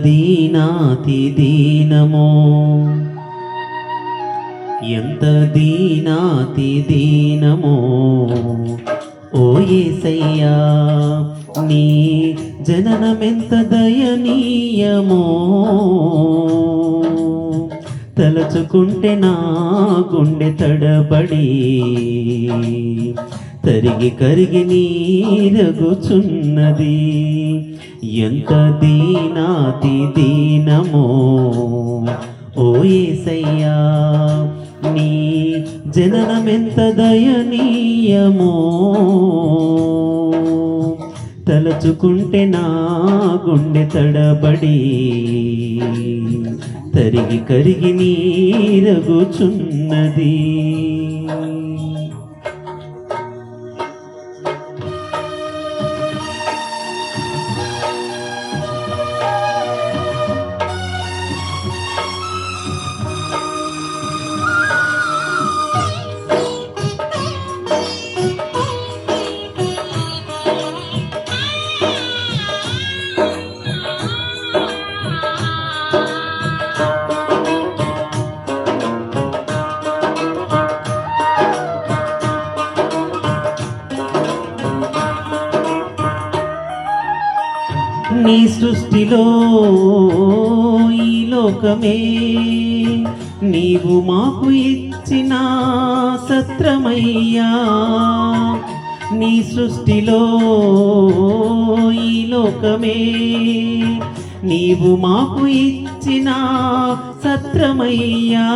దీనాతి దీనమో, ఎంత దీనాతి దీనమో ఓ యేసయ్యా, నీ జననమెంత దయనీయమో. తలచుకుంటే నా గుండె తడబడి తరిగి కరిగి నీరగుచున్నది. ఎంత దీనాతి దీనమో ఓ యేసయ్యా, నీ జననమెంత దయనీయమో. తలచుకుంటే నా గుండె తడబడి తరిగి కరిగి నీరగుచున్నది. నీ సృష్టిలో ఈ లోకమే నీవు మాకు ఇచ్చిన సత్రమయ్యా. నీ సృష్టిలో ఈ లోకమే నీవు మాకు ఇచ్చిన సత్రమయ్యా.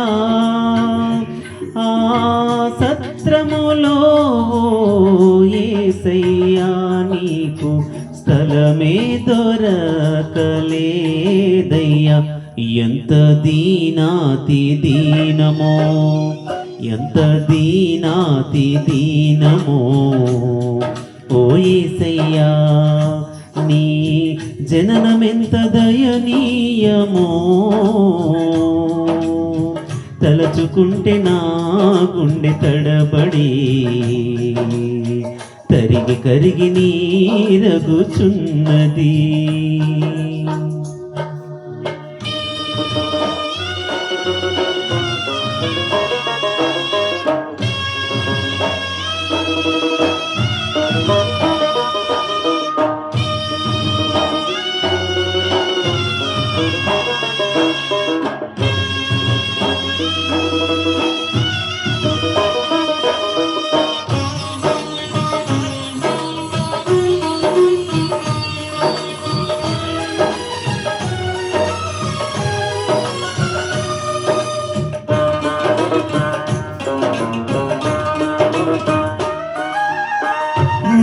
ఆ సత్రములో యేసయ్యా నీకు స్థలమే దొరకలేదయ్యా. ఎంత దీనాతి దీనమో, ఎంత దీనాతి దీనమో ఓ యేసయ్యా, నీ జననమెంత దయనీయమో. తలచుకుంటే నా గుండె తడబడి తరిగి కరిగి నీరగుచున్నది.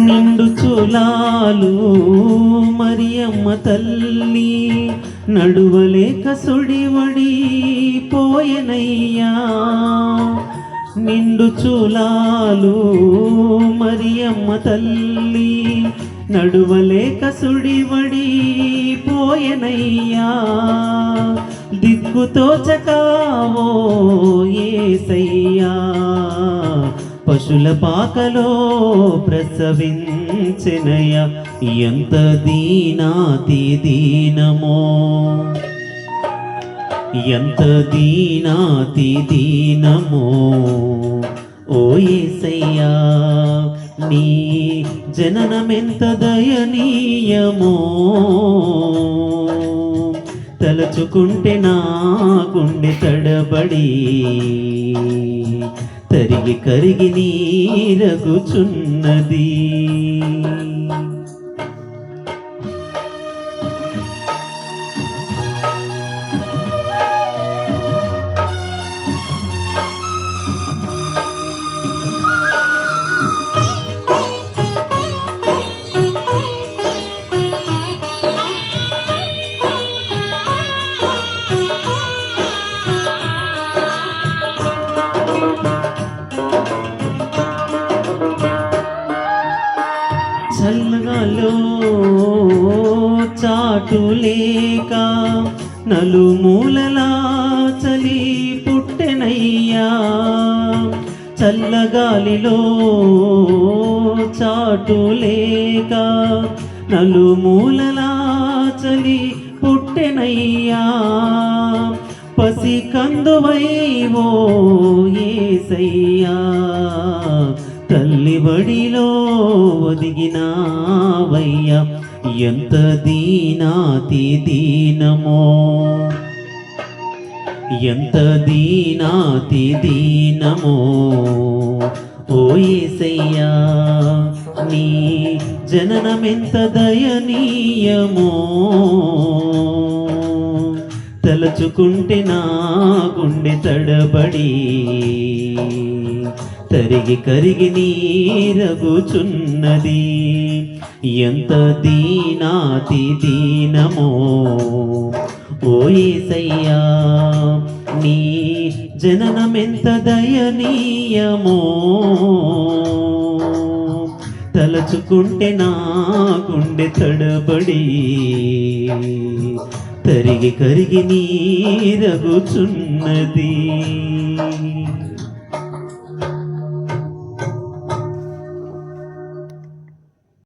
నిండు చూలాలు మరియమ్మ తల్లి నడువలేక సుడివడి పోయెనయ్యా. నిండు చూలాలు మరియమ్మ తల్లి నడువలేక సుడివడి పోయెనయ్యా. దిక్కుతోచకావో యేసయ్యా, పశుల పాకలో ప్రసవించెనయ్యా. ఎంత దీనాతి దీనమో, ఎంత దీనాతి దీనమో ఓ యేసయ్యా, నీ జననమెంత దయనీయమో. తలచుకుంటే నా గుండె తడబడి తరిగి కరిగి నీరగుచున్నది. చల్లగాలో చాటులేక నలుమూలలా చలి పుట్టెనయ్యా. చల్లగాలిలో చాటులేక నలుమూలలా చలి పుట్టె పుట్టెనయ్యా పసి కందువై ఓ యేసయ్యా తల్లి బడిలో ఒదిగినావయ్యా ఎంత దీనాతి దీనమో ఎంత దీనాతి దీనమో ఓ యేసయ్యా నీ జననమెంత దయనీయమో తలచుకుంటే నా గుండె తడబడి తరిగి కరిగి నీరగుచున్నది ఎంత దీనాతి దీనమో ఓ యేసయ్యా నీ జననమెంత దయనీయమో తలచుకుంటే నా గుండె తడబడి తరిగి కరిగి నీరగుచున్నది